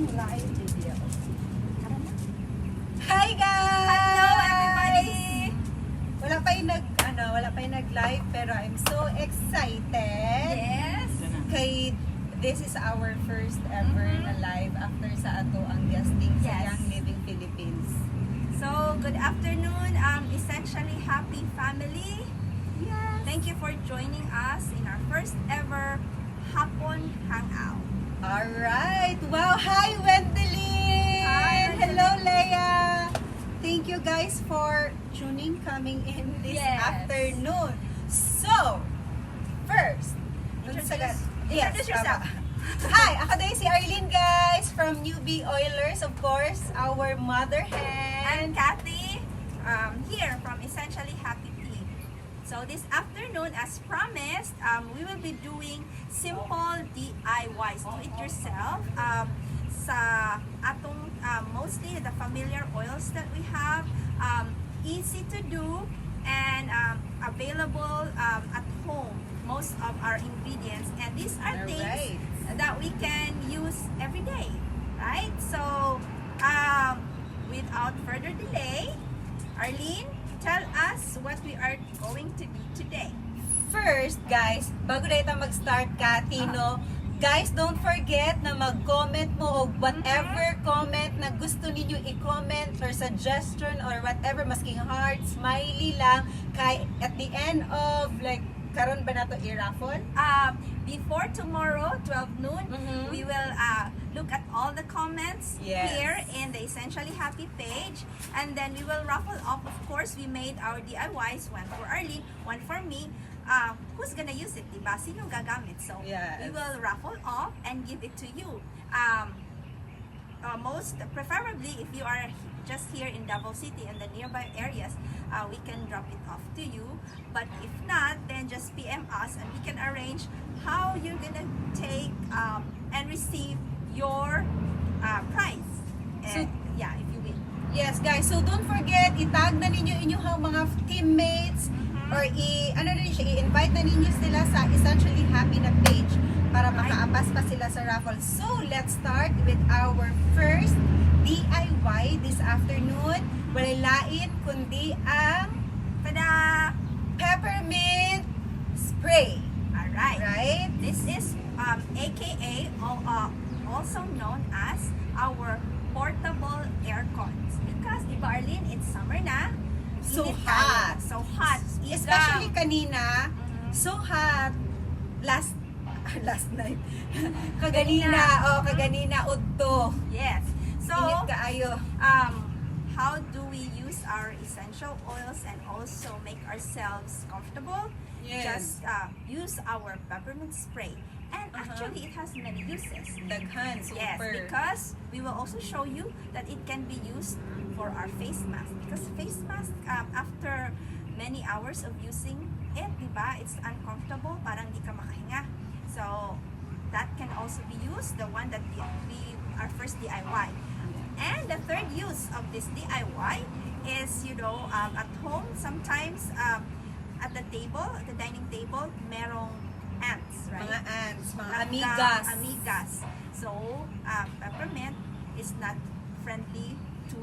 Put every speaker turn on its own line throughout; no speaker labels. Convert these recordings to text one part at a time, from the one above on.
Live video.
Hi guys!
Hello everybody!
Wala pa yung nag-live pero I'm so excited.
Yes!
Kay this is our first ever na live after sa ato ang guesting sa
Yes.
Young Living Philippines.
So, good afternoon, essentially happy family.
Yes.
Thank you for joining us in our first ever Hapon Hangout.
Alright. Wow, hi Wendelin!
Hi,
Hello Leia! Thank you guys for coming in this
Yes.
afternoon. So, first,
Introduce yourself.
Hi, ako din si Arlene guys from Newbie Oilers, of course, our mother
I'm
hen.
Kathy, here from Essentially Happy Team. So this afternoon, as promised, we will be doing simple DIYs, do it yourself, sa atong mostly the familiar oils that we have, easy to do and available at home, most of our ingredients, and these are things
Alright.
that we can use every day, right? So without further delay, Arlene, tell us what we are going to do today.
First, guys, bago na ito mag-start, Kathy, no? Guys, don't forget na mag-comment mo o whatever comment na gusto ninyo i-comment or suggestion or whatever, masking heart, smiley lang, kay at the end of, like, karon ba na to i-raffle?
Before tomorrow, 12 noon,
Mhm.
we will look at all the comments
Yes.
here in the Essentially Happy page, and then we will raffle off. Of course, we made our DIYs, one for Arlene, one for me. Who's gonna use it, diba? Sino gagamit? So,
Yes.
we will raffle off and give it to you. Most preferably, if you are just here in Davao City and the nearby areas, we can drop it off to you. But if not, then just PM us and we can arrange how you're gonna take and receive your prize. And, yeah, if you win.
Yes, guys. So, don't forget, itag na ninyo inyong mga teammates or i-invite na ninyo sila sa Essentially Happy na page para makaapas pa sila sa raffle. So, let's start with our first DIY this afternoon. Walay lain kundi ang
Tada!
Peppermint Spray.
Alright.
Right?
This is AKA, also known as our portable aircons. Because, di ba Arlene, it's summer na.
So
Init
hot.
tayo. So hot.
Especially kanina, so hot. Last night. Kaganina udto.
Yes. So,
Init kaayo.
how do we use our essential oils and also make ourselves comfortable?
Yes.
Just use our peppermint spray. And actually, it has many uses.
Daghan, super.
Yes, because we will also show you that it can be used for our face mask. Because face mask, after many hours of using it, diba, it's uncomfortable, parang di ka makahinga. So, that can also be used, the one that we our first DIY. And the third use of this DIY is, at home, sometimes at the table, at the dining table, merong ants, right?
Mga ants, mga
Langka,
amigas.
amigas. So, peppermint is not friendly to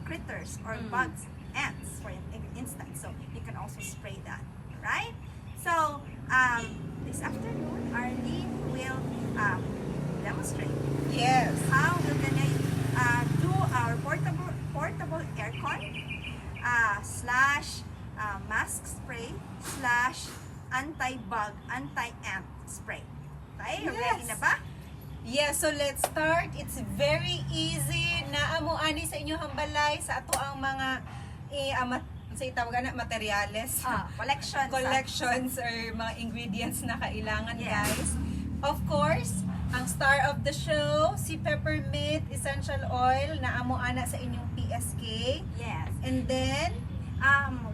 critters or bugs, ants, for instance. So, you can also spray that, right? So, this afternoon, Arlene will demonstrate
Yes.
how we're gonna do our portable aircon slash mask spray slash anti-bug, anti-ant spray. Okay?
Yes.
Ready na ba?
Yes, so let's start. It's very easy. Naamo ani sa inyo hambalay sa ato ang mga sa itawagan na materyales. Collections or mga ingredients na kailangan,
Yes.
guys. Of course, ang star of the show, si Peppermint Essential Oil na amo ana sa inyong PSK.
Yes.
And then,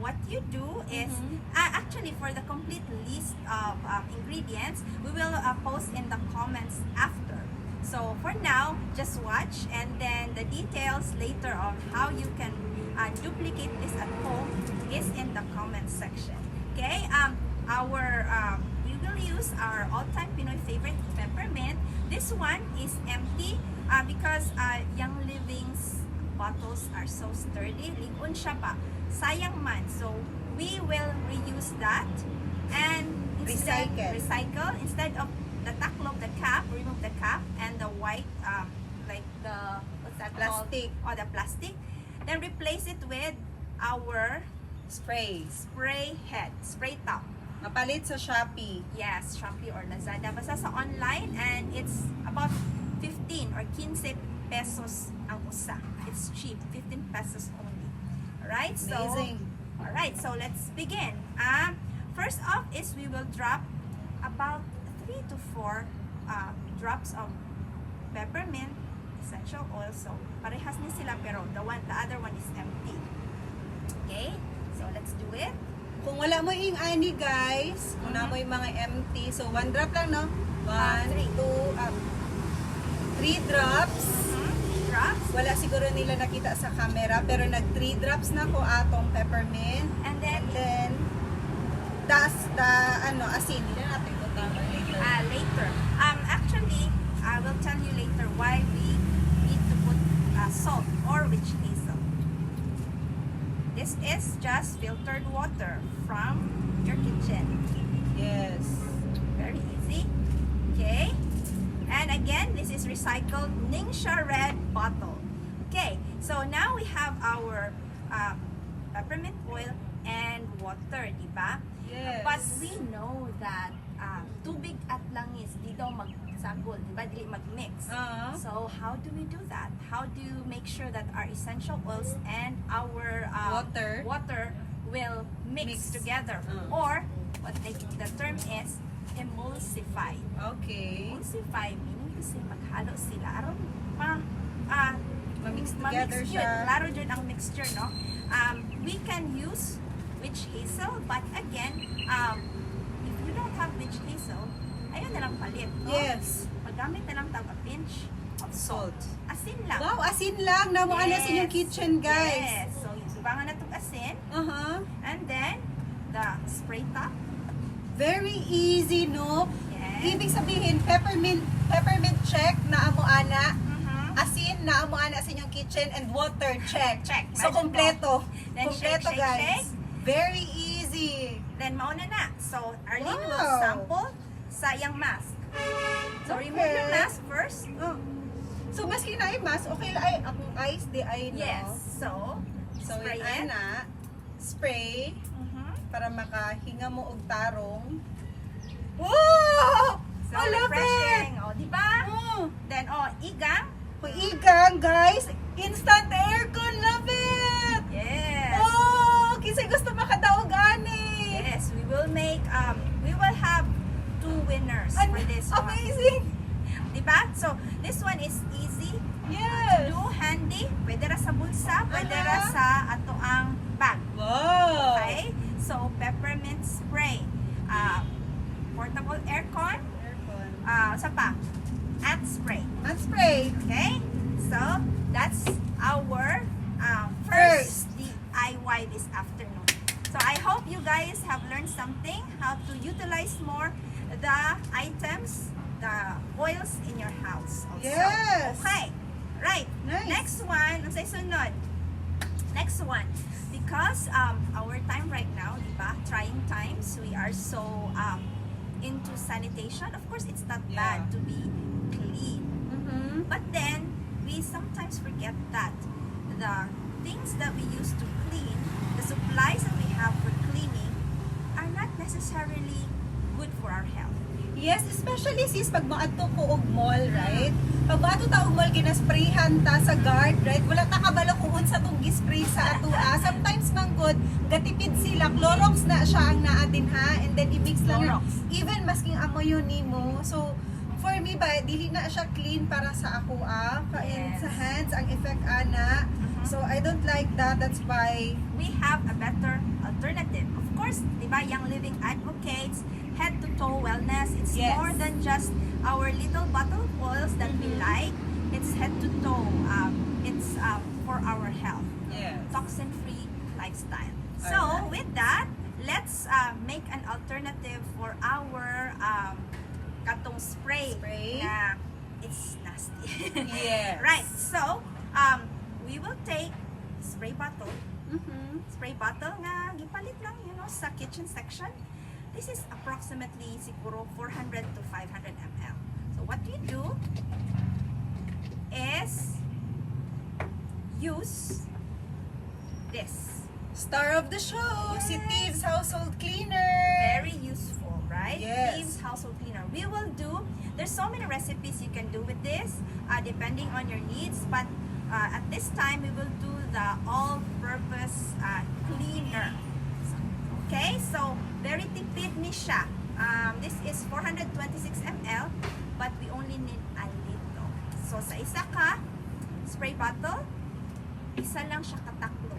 What you do is, actually for the complete list of ingredients, we will post in the comments after. So for now, just watch, and then the details later on how you can duplicate this at home is in the comment section. Okay? We will use our all-time Pinoy favorite peppermint. This one is empty Because Young Living's bottles are so sturdy, ligon siya ba? Sayang man. So, we will reuse that and recycle. Instead of the taklob, the cap, remove the cap and the white, like the, what's that
Plastic.
called? Oh, the plastic. Then replace it with our
Spray.
spray top.
Mapalit sa Shopee.
Yes, Shopee or Lazada. Basta sa online and it's about 15 or 15 pesos ang usa. It's cheap, 15 pesos only. Alright, so
Amazing.
alright, so let's begin. First off is we will drop about 3 to 4 drops of peppermint essential oil. So parehas ni sila pero the other one is empty. Okay, so let's do it.
Kung wala mo yung ani guys, kung wala mo yung mga empty, so 1 drop lang, no? 1, 3 drops.
Drops.
Wala siguro nila nakita sa camera, pero nag 3 drops na ko atong peppermint.
And then
Asin. Hindi na natin ito tama later.
later. Actually, I will tell you later why we need to put salt or witch hazel. This is just filtered water from your kitchen.
Yes.
Very easy. Okay. And again, this is recycled Ningxia red bottle. Okay. So now we have our peppermint oil and water, diba?
Yes.
But we know that tubig at langis di daw magsagol, diba? Dili magmix. So how do we do that? How do you make sure that our essential oils and our water will mix together? Or what the term is emulsify.
Okay.
Emulsify meaning kasi maghalo sila aron
Ma-mix together
ma-mix
siya.
yun. Laro dyan ang mixture, no? We can use witch hazel, but again, if you don't have witch hazel, ayun na lang palit, no?
Yes.
Magamit na lang tawag a pinch of salt. Asin lang.
Wow, asin lang. Namuan na sa inyong kitchen, guys.
Yes. So, ibangan na itong asin. And then, the spray top.
Very easy, no?
Yes.
Ibig sabihin, peppermint check na amo ana. Asin na amo ana sa inyong kitchen, and water check. So,
Imagine
kompleto.
Then
Kompleto,
shake,
guys.
shake.
Very easy.
Then, mauna na. So, Arlene will
Wow.
sample sa iyang mask. So, remove your
Okay.
mask first.
So, maski na ay mas, okay lang ay, akong eyes, di ay, no?
Yes. So, spray it.
ana, spray, para makahinga mo og tarong. Wow!
So,
I love
refreshing.
it!
O, di ba? Then, igang.
Igang, guys, instant aircon, love it!
Yes.
Oh, kisay gusto makadaog ani.
Yes, we will have 2 winners for this one.
Amazing!
Diba? So, this one is easy
Yes!
to do, handy. Pwede ra sa bulsa, pwede ra sa ato ang bag.
Wow!
Okay? So, peppermint spray. Portable aircon. Sa pa? Ant spray.
At spray.
Okay? So, that's our first DIY this afternoon. So, I hope you guys have learned something, how to utilize more the items, the oils in your house. Also.
Yes.
Okay. Right.
Nice.
Next one, ang say sunod. Next one. Because our time right now, diba? Trying times, we are so into sanitation. Of course, it's not bad to be clean. But then, we sometimes forget that the things that we use to clean, the supplies that we have for cleaning, are not necessarily good for our health.
Yes, especially sis, pag maadto ko og mall, right? Pag maadto ta og mall, ginasprayhan ta sa guard, right? Wala ta kabalo kung unsa tong gispray sa atua. Sometimes manggod, gatipid sila, Clorox na siya ang naa din ha, and then i-mix lang yun.
Clorox.
Even masking amo yun nimo. So, for me ba, dili na siya clean para sa ako kain
Yes.
sa hands, ang effect ana. So, I don't like that. That's why
We have a better alternative. Of course, diba, Young Living advocates head-to-toe wellness. It's
Yes.
more than just our little bottle of oils that we like. It's head-to-toe. It's for our health.
yes.
Toxin-free lifestyle. So,
Alright.
with that, let's make an alternative for our katong spray
Spray.
na it's nasty.
Yes.
Right. So, we will take spray bottle. Spray bottle nga gipalit lang, sa kitchen section. This is approximately siguro 400 to 500 ml. So what you do is use this.
Star of the show, si
Yes.
Thieves Household Cleaner.
Very useful, right?
Yes.
Thieves household cleaner. We will do, there's so many recipes you can do with this, depending on your needs, but at this time we will do the all-purpose cleaner. Okay, so very tipid ni siya. This is 426 ml, but we only need a little. So sa isa ka spray bottle, isa lang siya kataklo.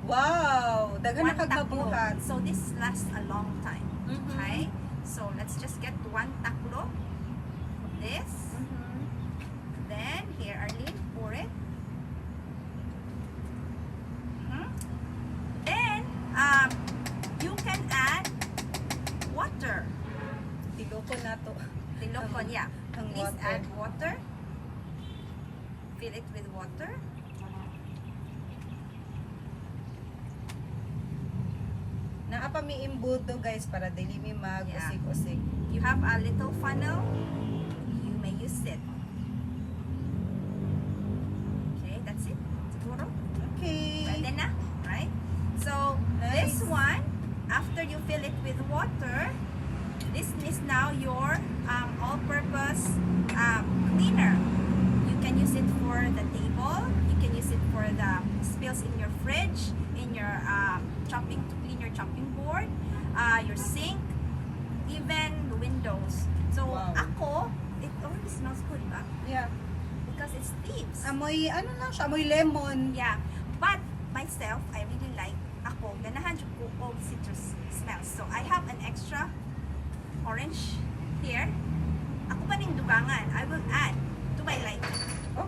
Wow, daghan na
One taklo.
kagmabuhat.
So this lasts a long time.
Mhm.
Okay? So let's just get one taklo of this. Then here, Arlene, pour it. Then you can add water.
Tiloko na to.
Tilokon, yeah.
Ang
Please
water.
add water. Fill it with water.
Naa pa mi imbudo guys para dili mi mag-usik-usik.
You have a little funnel. You may use it. Okay, that's it. Siguro.
Okay.
Pwede na, right? So,
Nice.
this one, after you fill it with water, this is now your all-purpose cleaner. You can use it for the table. You can use it for the spills in your fridge, in your chopping, to clean your chopping board, your sink, even the windows. So,
Wow.
ako, it already smells good, ba?
Yeah.
Because it's Thieves.
Amoy, ano lang siya, amoy lemon.
Yeah, but myself, I really like ako, ganahan jud ko og citrus smells. So I have an extra orange here. Ako pa ning dugangan, I will add to my liking.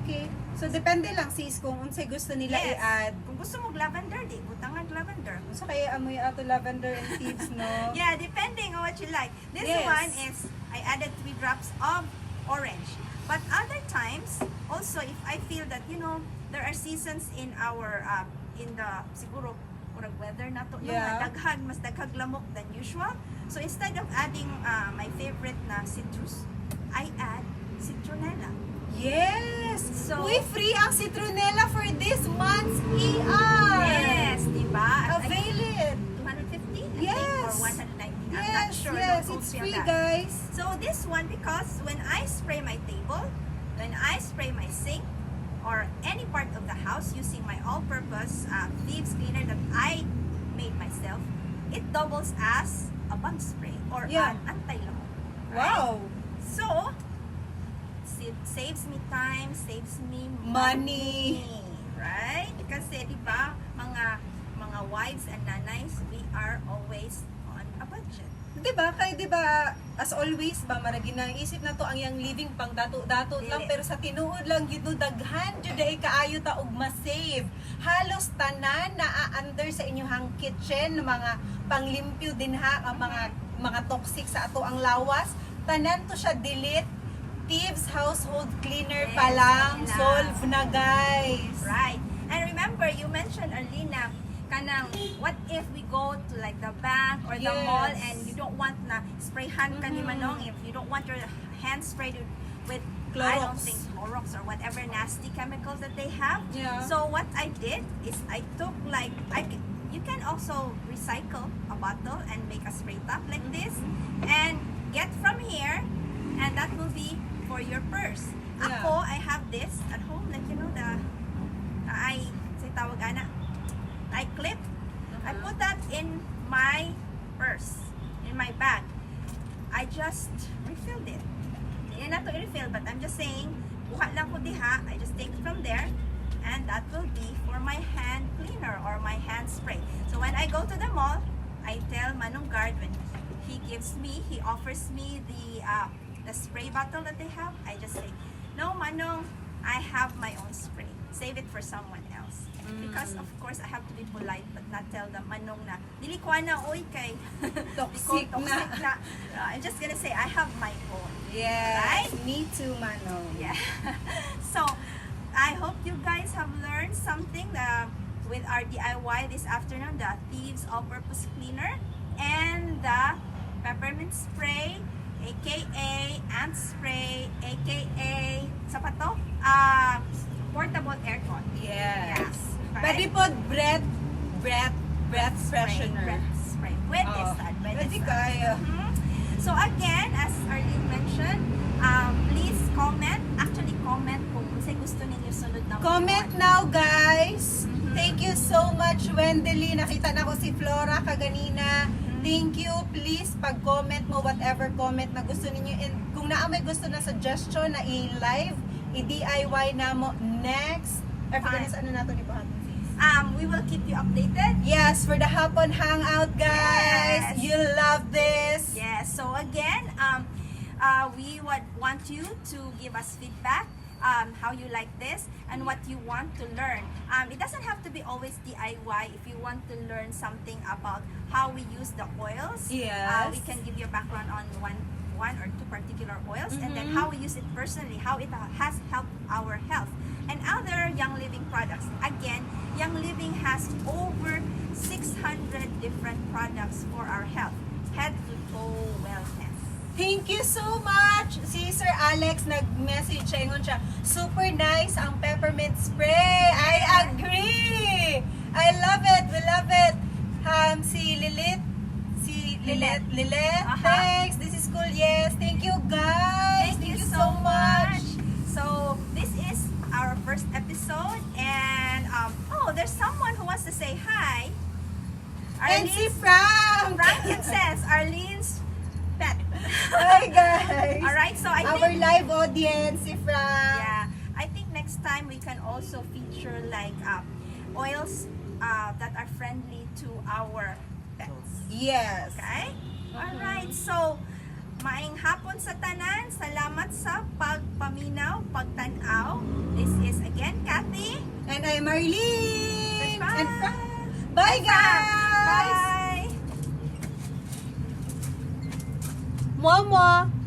Okay. So, depende lang sis kung unsay gusto nila
Yes.
i-add.
Kung gusto mo lavender, di butangan lavender.
So, kaya amoy ato lavender and Thieves, no?
Yeah, depending on what you like. This
Yes.
one is, I added 3 drops of orange. But other times, also if I feel that, there are seasons in our, in the, siguro, murag weather na to,
Yeah.
mas daghag lamok than usual. So instead of adding my favorite na citrus, I add citronella.
Yes!
So-
Uy, free ang citronella for this month's ER!
Yes, diba?
Avail it!
250? I
Yes.
think, or 190. I'm not
Yes,
sure.
yes,
Don't
it's
quote me on
free,
that.
guys.
So this one, because when I spray my table, when I spray my sink, or any part of the house using my all-purpose Thieves cleaner that I made myself, it doubles as a bug spray or
Yeah.
an anti-lamok.
Wow!
So, it saves me time, saves me
Money.
right? Kasi di ba, mga wives and nanays, we are always on a budget.
Diba? Kaya diba, as always, ba, maragi na isip na to ang yang living pang dato-dato lang,
Dili.
pero sa tinuod lang, yun no, daghan, yun dahil kaayo ta og ma-save. Halos tanan na under sa inyong kitchen, mga panglimpyo din ha, ang mga toxic sa ato ang lawas, tanan to siya delete. Thieves household cleaner
Yes,
pa lang,
yun na.
solve na guys.
Right. And remember, you mentioned, Arlina, kanang, what if we go to like the bank or the
Yes.
mall and you don't want na sprayhan ka ni Manong, if you don't want your hands sprayed with, I don't
Clorox.
think, Clorox or whatever nasty chemicals that they have.
Yeah.
So what I did is I took like, you can also recycle a bottle and make a spray top like this and get from here, and that will be for your purse.
Yeah.
Ako, I have this at home, like I clip. I put that in my purse, in my bag. I just refilled it. Hindi na to i-refill, but I'm just saying, buha lang ko diha, I just take it from there, and that will be for my hand cleaner or my hand spray. So when I go to the mall, I tell Manong Guard when he offers me the spray bottle that they have, I just say, no Manong, I have my own spray. Save it for someone else. Because of course I have to be polite but not tell them manong na dili ko na oy kay
Toxic na.
na. I'm just gonna say I have my own.
Yes,
Right?
me too, Manong.
Yeah. So I hope you guys have learned something with our DIY this afternoon, the Thieves all-purpose cleaner and the peppermint spray, aka ant spray, aka sa pa to? Portable aircon.
Yes.
Right?
Pwede po breath freshener.
Breath spray. Pwede
Oh,
sad.
pwede kaya.
So again, as Arlene mentioned, please comment. Actually, comment kung kasi gusto ninyo sunod na
Comment
video.
now, guys. Thank you so much, Wendely. Nakita na ko si Flora kaganina. Thank you. Please, pag-comment mo, whatever comment na gusto ninyo. And kung may gusto na suggestion na i-live, i-DIY na mo next. I forgot
Fine.
ano na to ni Bahat.
We will keep you updated.
Yes, for the Hapon Hangout, guys.
Yes.
You love this.
Yes. So again, we would want you to give us feedback. How you like this and what you want to learn. It doesn't have to be always DIY. If you want to learn something about how we use the oils,
Yes.
we can give you a background on one or two particular oils, and then
Mhm.
how we use it personally, how it has helped our health, and other Young Living products. Again, Young Living has over 600 different products for our health, head to toe wellness.
Thank you so much. Si Sir Alex nag-message siya, ingon siya, super nice ang peppermint spray. I agree. I love it. We love it. Si Lilith.
Lilith.
Thanks. This is cool. Yes. Thank you, guys.
Thank you so much. So this is our first episode, and there's someone who wants to say hi.
And si Frank.
Frankincense, Arlene's pet.
Hi, guys.
All right, so I
Our
think
live audience, si Frank.
yeah, I think next time we can also feature like oils that are friendly to our pets.
Yes.
Okay? Alright, so maayong hapon sa tanan. Salamat sa pagpaminaw, pagtanaw. This is again Kathy.
And I'm Marlene.
Goodbye.
And Frank. Bye, guys.
Bye.
Mama.